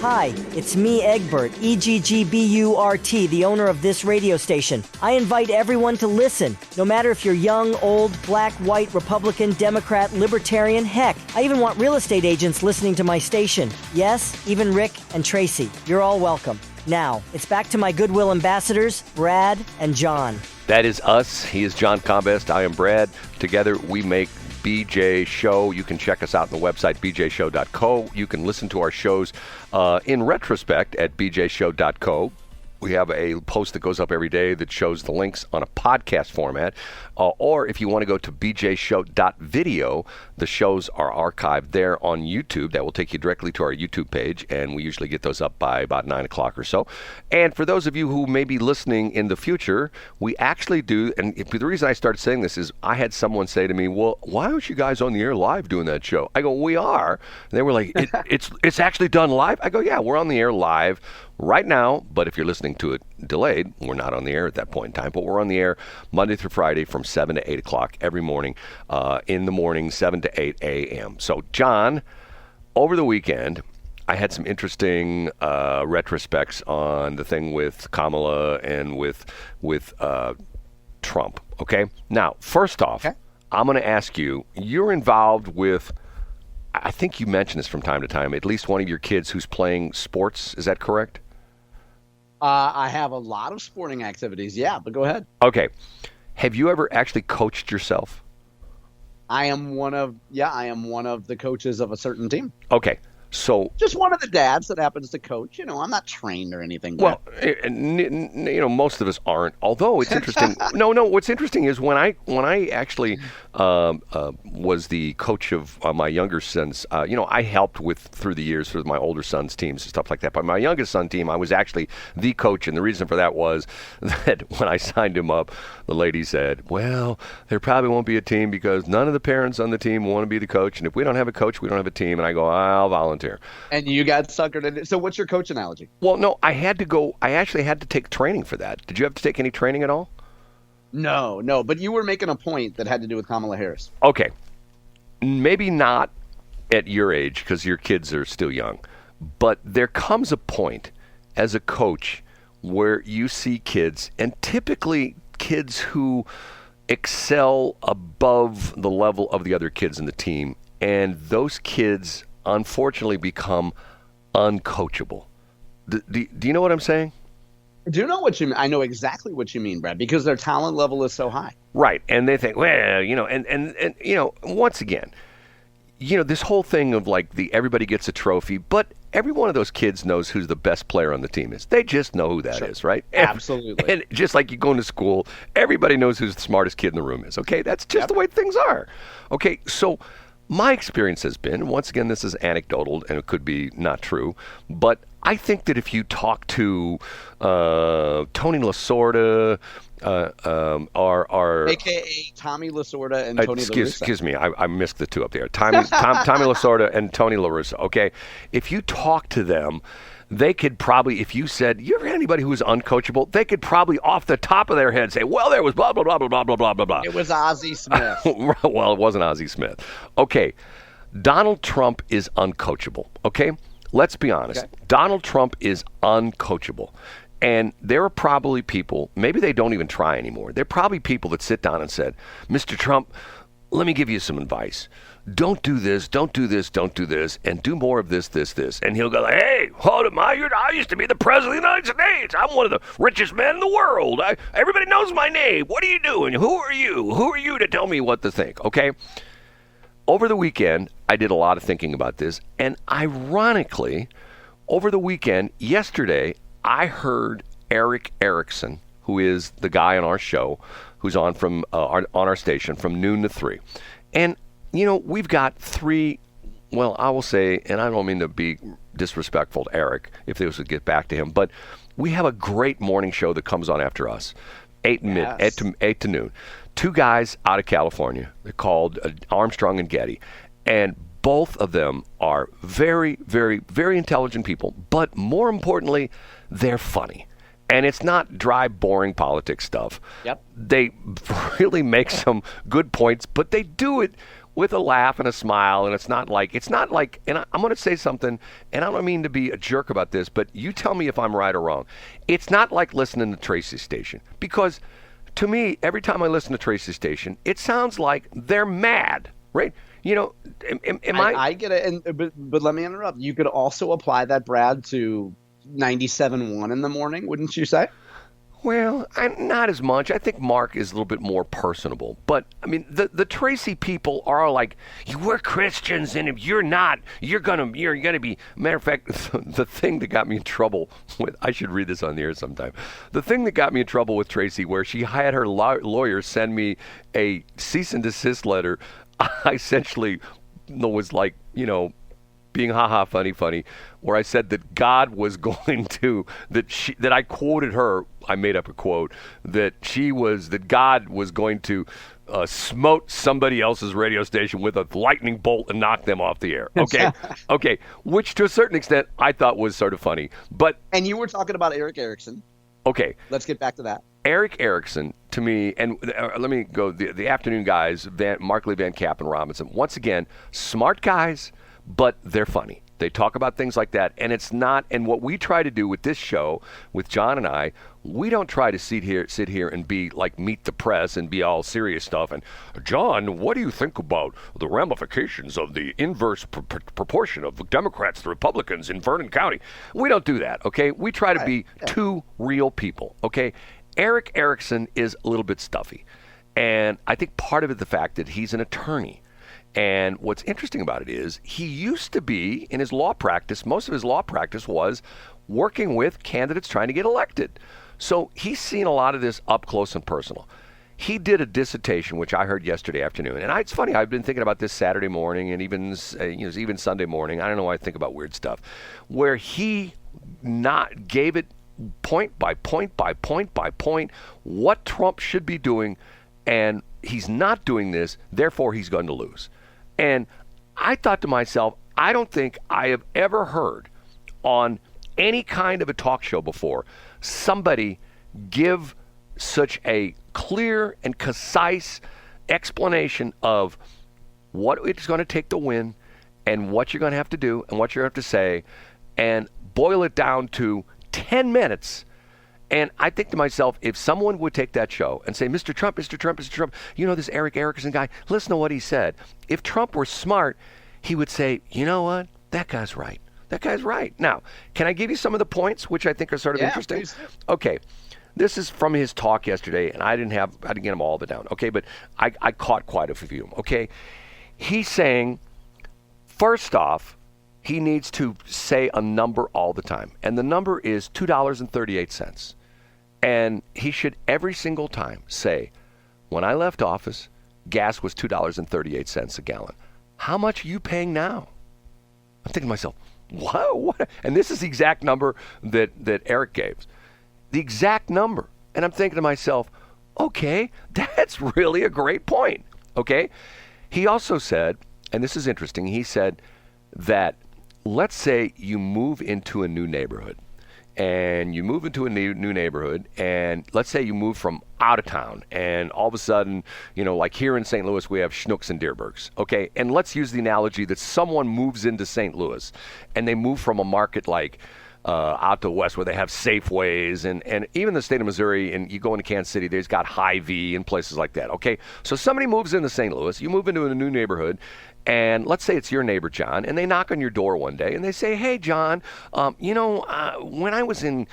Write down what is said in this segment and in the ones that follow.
Hi, it's me, Egbert, Eggburt, the owner of this radio station. I invite everyone to listen, no matter if you're young, old, black, white, Republican, Democrat, Libertarian, heck, I even want real estate agents listening to my station. Yes, even Rick and Tracy. You're all welcome. Now, it's back to my Goodwill ambassadors, Brad and John. That is us. He is John Combest. I am Brad. Together, we make BJ Show. You can check us out on the website, bjshow.co. You can listen to our shows in retrospect at bjshow.co. We have a post that goes up every day that shows the links on a podcast format. Or if you want to go to bjshow.video, the shows are archived there on YouTube. That will take you directly to our YouTube page, and we usually get those up by about 9 o'clock or so. And for those of you who may be listening in the future, we actually do, and the reason I started saying this is I had someone say to me, well, why aren't you guys on the air live doing that show? I go, we are. And they were like, it's actually done live? I go, yeah, we're on the air live right now, but if you're listening to it delayed, we're not on the air at that point in time, but we're on the air Monday through Friday from 7 to 8 o'clock every morning, in the morning, 7 to 8 a.m. So, John, over the weekend, I had some interesting retrospects on the thing with Kamala and with Trump, okay? Now, first off, I'm going to ask you, you're involved with, I think you mentioned this from time to time, at least one of your kids who's playing sports, is that correct? I have a lot of sporting activities, yeah, but go ahead. Okay. Have you ever actually coached yourself? I am one of the coaches of a certain team. Okay. So just one of the dads that happens to coach. You know, I'm not trained or anything. Well, most of us aren't. Although it's interesting. No. What's interesting is when I actually was the coach of my younger sons. I helped through the years with my older son's teams and stuff like that. But my youngest son team, I was actually the coach, and the reason for that was that when I signed him up, the lady said, "Well, there probably won't be a team because none of the parents on the team want to be the coach, and if we don't have a coach, we don't have a team." And I go, "I'll volunteer." And you got suckered in it. So what's your coach analogy? Well, no, I actually had to take training for that. Did you have to take any training at all? No, but you were making a point that had to do with Kamala Harris. Okay. Maybe not at your age because your kids are still young, but there comes a point as a coach where you see kids, and typically kids who excel above the level of the other kids in the team, and those kids unfortunately become uncoachable. Do you know what I'm saying? I do know what you mean. I know exactly what you mean, Brad, because their talent level is so high. Right. And they think, well, and once again, this whole thing of like everybody gets a trophy, but every one of those kids knows who's the best player on the team is. They just know who that is, right? Absolutely. And just like you go into school, everybody knows who the smartest kid in the room is. Okay. That's just the way things are. Okay. So my experience has been, once again, this is anecdotal and it could be not true, but I think that if you talk to Tony Lasorda, a.k.a. Tommy Lasorda and Tony LaRussa. Excuse me, I missed the two up there. Tommy Lasorda and Tony LaRussa, okay? If you talk to them, they could probably, if you said, you ever had anybody who was uncoachable, they could probably off the top of their head say, well, there was blah, blah, blah, blah, blah, blah, blah, blah. It was Ozzie Smith. Well, it wasn't Ozzie Smith. Okay, Donald Trump is uncoachable, okay? Let's be honest. Okay. Donald Trump is uncoachable. And there are probably people, maybe they don't even try anymore. There are probably people that sit down and said, Mr. Trump, let me give you some advice. Don't do this, don't do this, don't do this, and do more of this, this, this. And he'll go, hey, hold it, I used to be the president of the United States. I'm one of the richest men in the world. Everybody knows my name. What are you doing? Who are you? Who are you to tell me what to think? Okay? Over the weekend, I did a lot of thinking about this. And ironically, over the weekend, yesterday, I heard Eric Erickson, who is the guy on our show, who's on on our station from noon to 3. And we've got 3, well, I will say, and I don't mean to be disrespectful to Eric, if this would get back to him, but we have a great morning show that comes on after us, 8 to noon. 2 guys out of California. They're called Armstrong and Getty. And both of them are very, very, very intelligent people, but more importantly, they're funny. And it's not dry, boring politics stuff. Yep. They really make some good points, but they do it with a laugh and a smile, and it's not like, and I'm going to say something, and I don't mean to be a jerk about this, but you tell me if I'm right or wrong. It's not like listening to Tracy's station, because to me, every time I listen to Tracy's station, it sounds like they're mad, right? You know, I get it, but let me interrupt. You could also apply that, Brad, to 97.1 in the morning, wouldn't you say? Well, not as much. I think Mark is a little bit more personable. But, I mean, the Tracy people are like, we're Christians, and if you're not, you're gonna be. Matter of fact, the thing that got me in trouble with, I should read this on the air sometime. The thing that got me in trouble with Tracy, where she had her lawyer send me a cease and desist letter, I essentially was like, being funny, where I said that God was going to, that I quoted her, I made up a quote, that God was going to smote somebody else's radio station with a lightning bolt and knock them off the air. Okay? Okay. Which to a certain extent I thought was sort of funny. And you were talking about Eric Erickson. Okay. Let's get back to that. Eric Erickson, to me, and let me go, the afternoon guys, Markley, Van Cap, and Robinson, once again, smart guys, but they're funny. They talk about things like that, and it's not. And what we try to do with this show, with John and I, we don't try to sit here and be like Meet the Press and be all serious stuff. And John, what do you think about the ramifications of the inverse proportion of Democrats to Republicans in Vernon County? We don't do that. Okay, we try to be two real people. Okay, Eric Erickson is a little bit stuffy, and I think part of it is the fact that he's an attorney. And what's interesting about it is he used to be, in his law practice, most of his law practice was working with candidates trying to get elected. So he's seen a lot of this up close and personal. He did a dissertation, which I heard yesterday afternoon. And it's funny, I've been thinking about this Saturday morning and even Sunday morning. I don't know why I think about weird stuff. Where he gave it point by point by point by point what Trump should be doing. And he's not doing this, therefore he's going to lose. And I thought to myself, I don't think I have ever heard on any kind of a talk show before somebody give such a clear and concise explanation of what it's going to take to win and what you're going to have to do and what you're going to have to say and boil it down to 10 minutes. And I think to myself, if someone would take that show and say, Mr. Trump, Mr. Trump, Mr. Trump, this Eric Erickson guy, listen to what he said. If Trump were smart, he would say, you know what? That guy's right. That guy's right. Now, can I give you some of the points, which I think are sort of interesting? Please. Okay. This is from his talk yesterday, and I didn't get them all of it down. Okay, but I caught quite a few. Okay. He's saying, first off, he needs to say a number all the time. And the number is $2.38. And he should every single time say, when I left office, gas was $2.38 a gallon. How much are you paying now? I'm thinking to myself, what? And this is the exact number that Eric gave. The exact number. And I'm thinking to myself, okay, that's really a great point. Okay? He also said, and this is interesting, he said that let's say you move into a new neighborhood, and let's say you move from out of town, and all of a sudden, like here in St. Louis, we have Schnucks and Dierbergs, okay? And let's use the analogy that someone moves into St. Louis, and they move from a market like out to the west where they have Safeways, and even the state of Missouri, and you go into Kansas City, there's got Hy-Vee and places like that, okay? So somebody moves into St. Louis, you move into a new neighborhood, and let's say it's your neighbor, John, and they knock on your door one day, and they say, hey, John, when I was in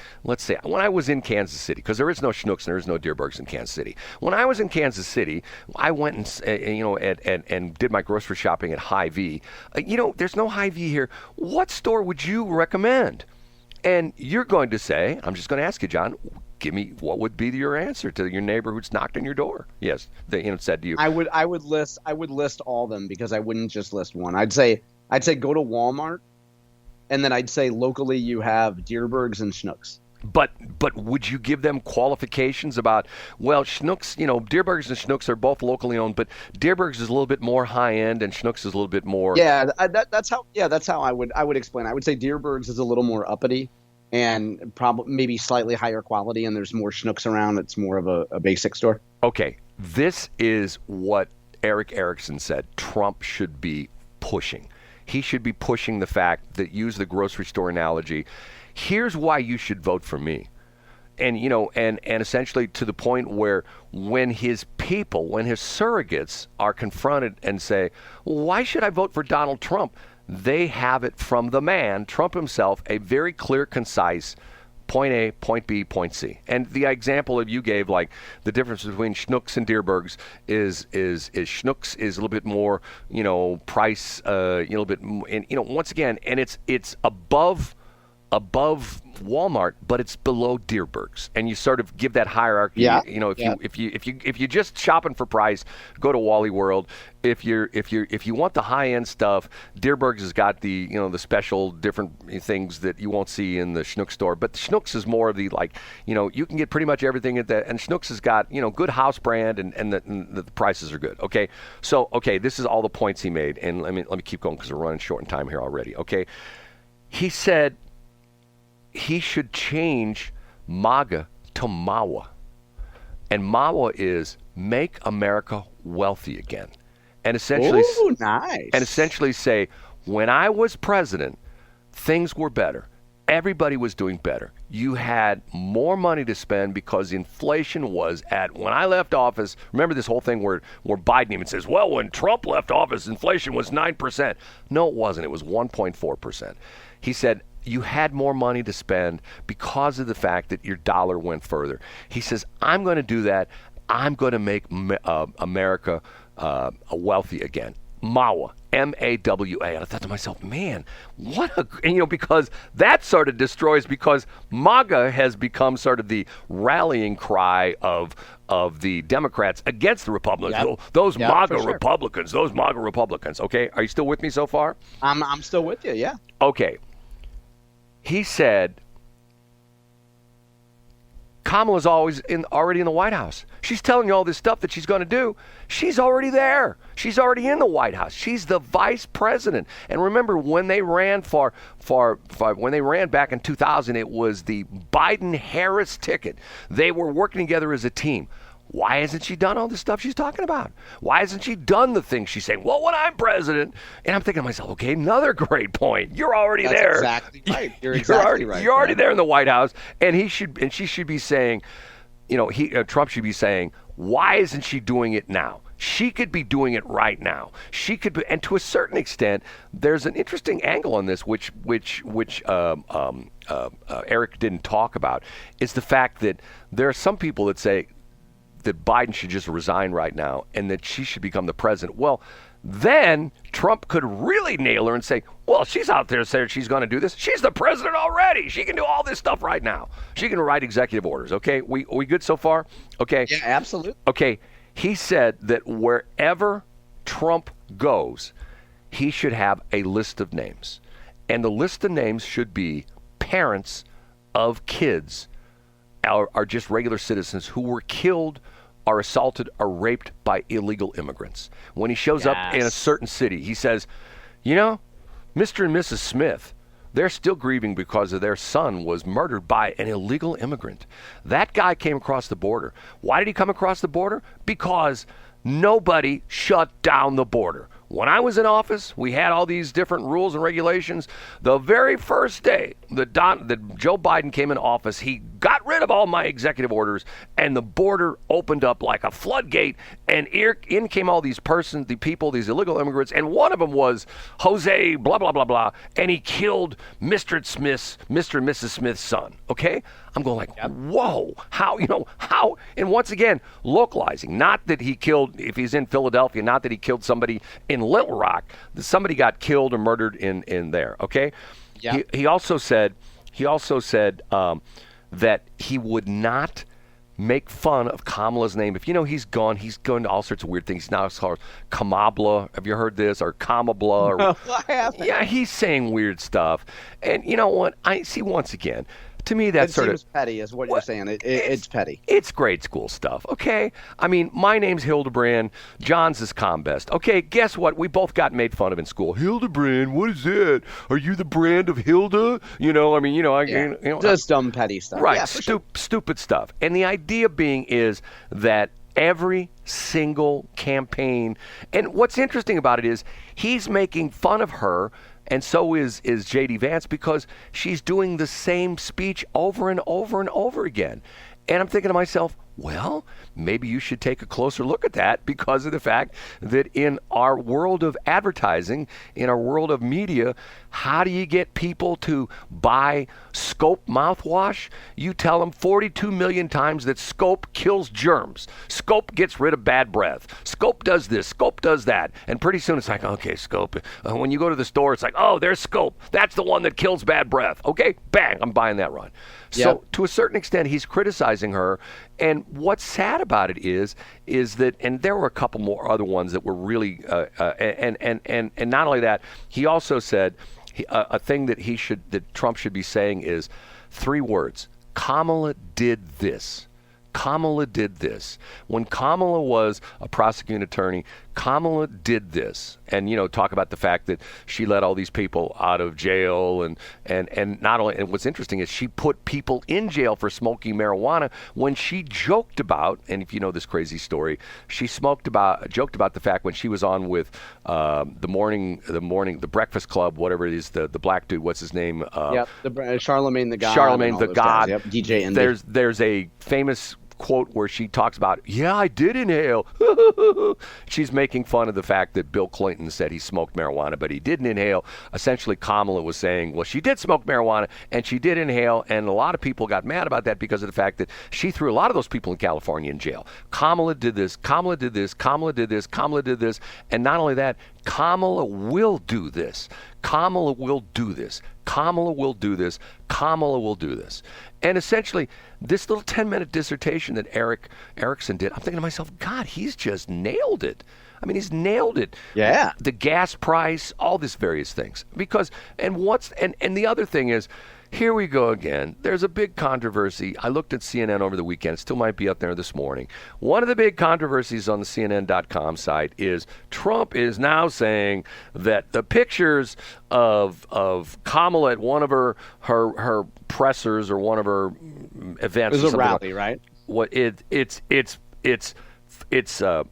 Kansas City, because there is no Schnucks and there is no Dierbergs in Kansas City. When I was in Kansas City, I went and did my grocery shopping at Hy-Vee. There's no Hy-Vee here. What store would you recommend? And you're going to say, I'm just going to ask you, John, give me what would be your answer to your neighbor who's knocked on your door. Yes, said to you. I would list all of them because I wouldn't just list one. I'd say go to Walmart, and then I'd say locally you have Dierbergs and Schnucks. But would you give them qualifications about, well, Schnucks, Dierbergs and Schnucks are both locally owned, but Dierbergs is a little bit more high end and Schnucks is a little bit more. Yeah, that's how I would explain. I would say Dierbergs is a little more uppity and probably maybe slightly higher quality, and there's more Schnucks around. It's more of a basic store. Okay, this is what Eric Erickson said Trump should be pushing. He should be pushing the fact that, use the grocery store analogy, here's why you should vote for me. And, and essentially to the point where when his people, when his surrogates are confronted and say, why should I vote for Donald Trump? They have it from the man, Trump himself, a very clear, concise point A, point B, point C. And the example that you gave, like the difference between Schnucks and Deerbergs is Schnucks is a little bit more, price, a little bit, and once again, and it's above Walmart, but it's below Deerbergs, and you sort of give that hierarchy. Yeah. If you just shopping for price, go to Wally World. If you want the high end stuff, Deerbergs has got the the special different things that you won't see in the Schnucks store. But the Schnucks is more of the you can get pretty much everything at that. And Schnucks has got good house brand and the prices are good. Okay, so this is all the points he made, and let me keep going because we're running short in time here already. Okay, he said he should change MAGA to MAWA. And MAWA is Make America Wealthy Again. And essentially, nice. And essentially say, when I was president, things were better. Everybody was doing better. You had more money to spend because inflation was at, when I left office, remember this whole thing where Biden even says, well, when Trump left office, inflation was 9%. No, it wasn't. It was 1.4%. He said, you had more money to spend because of the fact that your dollar went further. He says, I'm going to do that. I'm going to make America wealthy again. MAWA, M-A-W-A. And I thought to myself, man, because that sort of destroys, because MAGA has become sort of the rallying cry of the Democrats against the Republicans. Yep. Those MAGA sure. Republicans, okay? Are you still with me so far? I'm still with you, yeah. Okay. He said, Kamala's already in the White House. She's telling you all this stuff that she's going to do. She's already there. She's already in the White House. She's the vice president. And remember, when they ran when they ran back in 2000, it was the Biden-Harris ticket. They were working together as a team. Why hasn't she done all this stuff she's talking about? Why hasn't she done the things she's saying? Well, when I'm president, and I'm thinking to myself, okay, another great point. You're already That's there. Exactly right. You're exactly right. You're already there in the White House, and she should be saying, Trump should be saying, why isn't she doing it now? She could be doing it right now. She could be, and to a certain extent, there's an interesting angle on this, which Eric didn't talk about, is the fact that there are some people that say that Biden should just resign right now and that she should become the president. Well, then Trump could really nail her and say, well, she's out there saying she's going to do this. She's the president already. She can do all this stuff right now. She can write executive orders. Okay, we good so far? Okay. Yeah, absolutely. Okay, he said that wherever Trump goes, he should have a list of names. And the list of names should be parents of kids are just regular citizens who were killed or assaulted or raped by illegal immigrants. When he shows up in a certain city, he says, Mr. and Mrs. Smith, they're still grieving because of their son was murdered by an illegal immigrant. That guy came across the border. Why did he come across the border? Because nobody shut down the border. When I was in office, we had all these different rules and regulations. The very first day that Joe Biden came in office, he got rid of all my executive orders, and the border opened up like a floodgate, and in came all these these illegal immigrants, and one of them was Jose, blah, blah, blah, blah, and he killed Mr. and Mrs. Smith's son, okay? I'm going like, whoa, how, and once again, localizing, not that he killed, if he's in Philadelphia, not that he killed somebody in Little Rock, somebody got killed or murdered in there, okay? Yeah. He also said that he would not make fun of Kamala's name. If he's going to all sorts of weird things. He's now called Kamabla. Have you heard this? Or Kamabla? No, I haven't. Yeah, he's saying weird stuff. And you know what? I see once again, to me, that's sort of... It seems petty is what you're saying. It's petty. It's grade school stuff, okay? I mean, my name's Hildebrand. John's is Combest. Okay, guess what? We both got made fun of in school. Hildebrand, what is that? Are you the brand of Hilda? Just dumb petty stuff. Right, yeah, stupid stuff. And the idea being is that Every single campaign. And what's interesting about it is he's making fun of her, and so is J.D. Vance, because she's doing the same speech over and over and over again. And I'm thinking to myself, well, maybe you should take a closer look at that, because of the fact that in our world of advertising, in our world of media, how do you get people to buy Scope mouthwash? You tell them 42 million times that Scope kills germs. Scope gets rid of bad breath. Scope does this. Scope does that. And pretty soon it's like, okay, Scope. When you go to the store, it's like, oh, there's Scope. That's the one that kills bad breath. Okay, bang, I'm buying that run. Yep. So to a certain extent, he's criticizing her. And what's sad about it is that, and there were a couple more other ones that were really, and not only that, he also said a thing that Trump should be saying is 3 words: Kamala did this. Kamala did this. When Kamala was a prosecuting attorney, Kamala did this. And, talk about the fact that she let all these people out of jail. And not only, and what's interesting is she put people in jail for smoking marijuana when she joked about, and if you know this crazy story, she joked about the fact when she was on with the Breakfast Club, whatever it is, the black dude, what's his name? Charlemagne the God. Charlemagne the God. Yep, DJ Envy. There's a famous quote where she talks about, yeah, I did inhale. She's making fun of the fact that Bill Clinton said he smoked marijuana, but he didn't inhale. Essentially, Kamala was saying, well, she did smoke marijuana and she did inhale, and a lot of people got mad about that because of the fact that she threw a lot of those people in California in jail. Kamala did this, Kamala did this, Kamala did this, Kamala did this, and not only that, Kamala will do this. Kamala will do this. Kamala will do this. Kamala will do this. And essentially, this little 10-minute dissertation that Eric Erickson did, I'm thinking to myself, God, he's just nailed it. I mean, he's nailed it. Yeah. The gas price, all these various things. And the other thing is, here we go again. There's a big controversy. I looked at CNN over the weekend. It still might be up there this morning. One of the big controversies on the CNN.com site is Trump is now saying that the pictures of Kamala at one of her pressers or one of her events. It was a rally, right? It's photoshopped.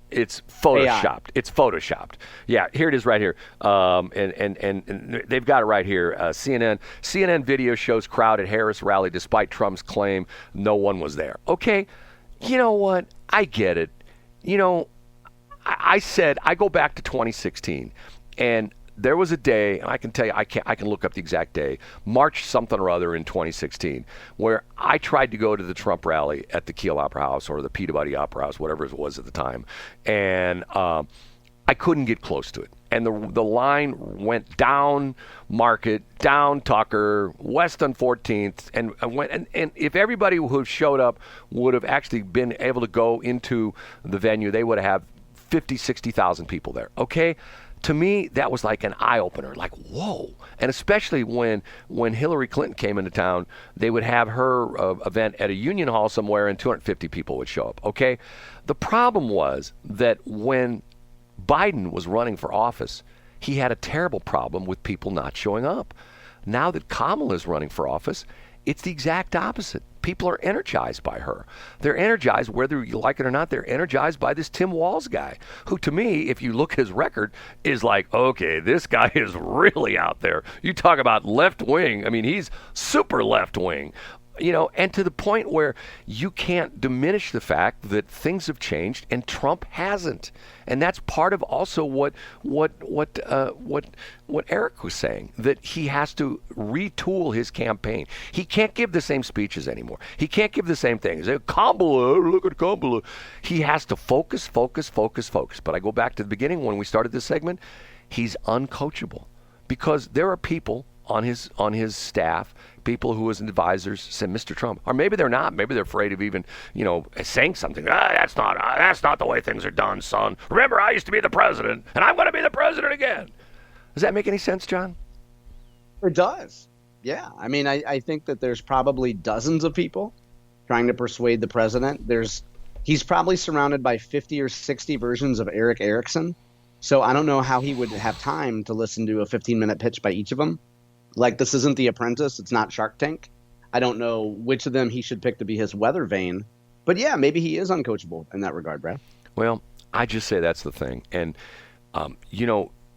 AI. It's photoshopped. Yeah, here it is right here. And they've got it right here. CNN video shows crowd at Harris rally despite Trump's claim no one was there. Okay, you know what? I get it. I said I go back to 2016, and there was a day, and I can tell you, I can look up the exact day, March something or other in 2016, where I tried to go to the Trump rally at the Kiel Opera House or the Peabody Opera House, whatever it was at the time, and I couldn't get close to it. And the line went down Market, down Tucker, west on 14th, and if everybody who showed up would have actually been able to go into the venue, they would have 50, 60,000 people there. Okay. To me, that was like an eye-opener, like, whoa. And especially when Hillary Clinton came into town, they would have her event at a union hall somewhere and 250 people would show up, okay? The problem was that when Biden was running for office, he had a terrible problem with people not showing up. Now that Kamala is running for office, it's the exact opposite. People are energized by her. They're energized, whether you like it or not, they're energized by this Tim Walz guy, who to me, if you look at his record, is like, okay, this guy is really out there. You talk about left wing. I mean, he's super left wing. And to the point where you can't diminish the fact that things have changed and Trump hasn't. And that's part of also what Eric was saying, that he has to retool his campaign. He can't give the same speeches anymore. He can't give the same things. Kamala, look at Kamala. He has to focus. But I go back to the beginning when we started this segment. He's uncoachable because there are people on his staff, people who as advisors say, Mr. Trump, or maybe they're not. Maybe they're afraid of even, saying something. That's not the way things are done, son. Remember, I used to be the president, and I'm going to be the president again. Does that make any sense, John? It does. Yeah. I mean, I think that there's probably dozens of people trying to persuade the president. He's probably surrounded by 50 or 60 versions of Eric Erickson. So I don't know how he would have time to listen to a 15-minute pitch by each of them. Like, this isn't The Apprentice. It's not Shark Tank. I don't know which of them he should pick to be his weather vane. But yeah, maybe he is uncoachable in that regard, Brad. Well, I just say that's the thing. And,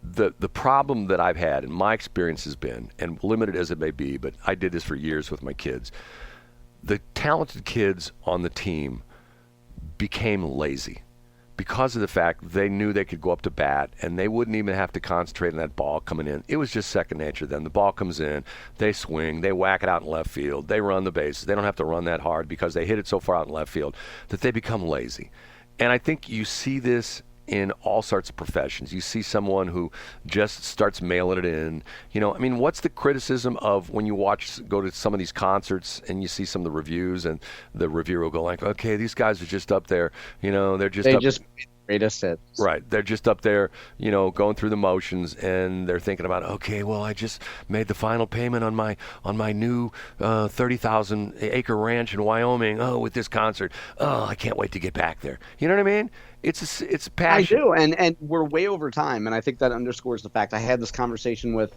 the problem that I've had, and my experience has been, and limited as it may be, but I did this for years with my kids, the talented kids on the team became lazy because of the fact they knew they could go up to bat and they wouldn't even have to concentrate on that ball coming in. It was just second nature then. The ball comes in, they swing, they whack it out in left field, they run the bases. They don't have to run that hard because they hit it so far out in left field that they become lazy. And I think you see this in all sorts of professions. You see someone who just starts mailing it in. What's the criticism of when you go to some of these concerts and you see some of the reviews, and the reviewer will go like, okay, these guys are just up there, they're just they up just greatest hits. Right. They're just up there, going through the motions, and they're thinking about, okay, well, I just made the final payment on my new 30,000 acre ranch in Wyoming. Oh, with this concert. Oh, I can't wait to get back there. You know what I mean? It's a passion. I do, and we're way over time, and I think that underscores the fact. I had this conversation with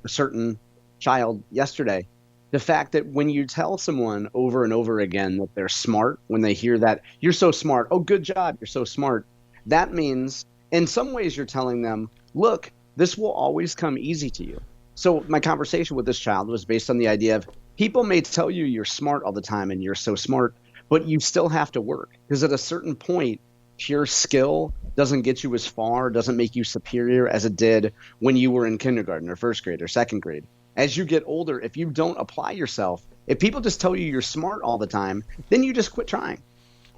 a certain child yesterday. The fact that when you tell someone over and over again that they're smart, when they hear that, you're so smart, oh, good job, you're so smart, that means in some ways you're telling them, look, this will always come easy to you. So my conversation with this child was based on the idea of people may tell you you're smart all the time and you're so smart, but you still have to work, because at a certain point, pure skill doesn't get you as far, doesn't make you superior as it did when you were in kindergarten or first grade or second grade. As you get older, if you don't apply yourself, if people just tell you you're smart all the time, then you just quit trying.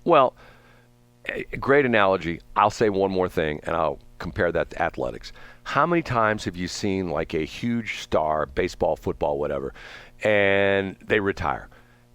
Well, a great analogy. I'll say one more thing, and I'll compare that to athletics. How many times have you seen like a huge star, baseball, football, whatever, and they retire?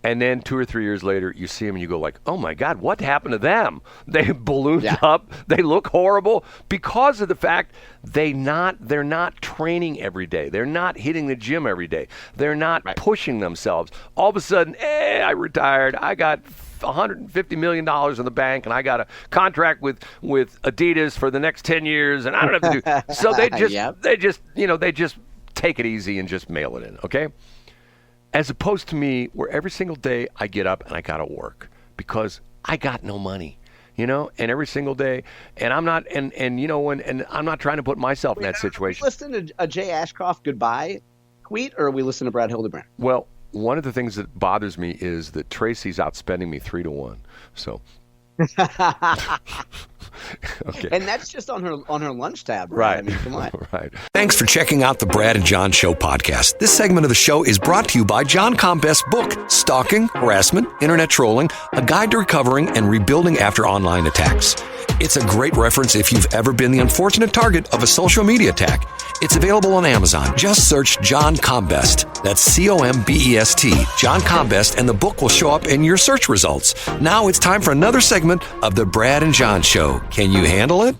And then 2 or 3 years later, you see them and you go like, oh, my God, what happened to them? They ballooned up. They look horrible because of the fact they're not training every day. They're not hitting the gym every day. They're not pushing themselves. All of a sudden, I retired. I got $150 million in the bank, and I got a contract with Adidas for the next 10 years, and I don't have to do. So they just take it easy and just mail it in, okay? As opposed to me, where every single day I get up and I got to work because I got no money, and every single day, and I'm not, and I'm not trying to put myself in that situation. Are we listening to a Jay Ashcroft goodbye tweet, or are we listening to Brad Hildebrand? Well, one of the things that bothers me is that Tracy's outspending me 3-1. So. Okay. And that's just on her lunch tab, right? I mean, come on. Right. Thanks for checking out the Brad and John Show podcast. This segment of the show is brought to you by John Combest's book, Stalking, Harassment, Internet Trolling, A Guide to Recovering and Rebuilding After Online Attacks. It's a great reference if you've ever been the unfortunate target of a social media attack. It's available on Amazon. Just search John Combest. That's Combest, John Combest, and the book will show up in your search results. Now it's time for another segment of the Brad and John Show. Can you handle it?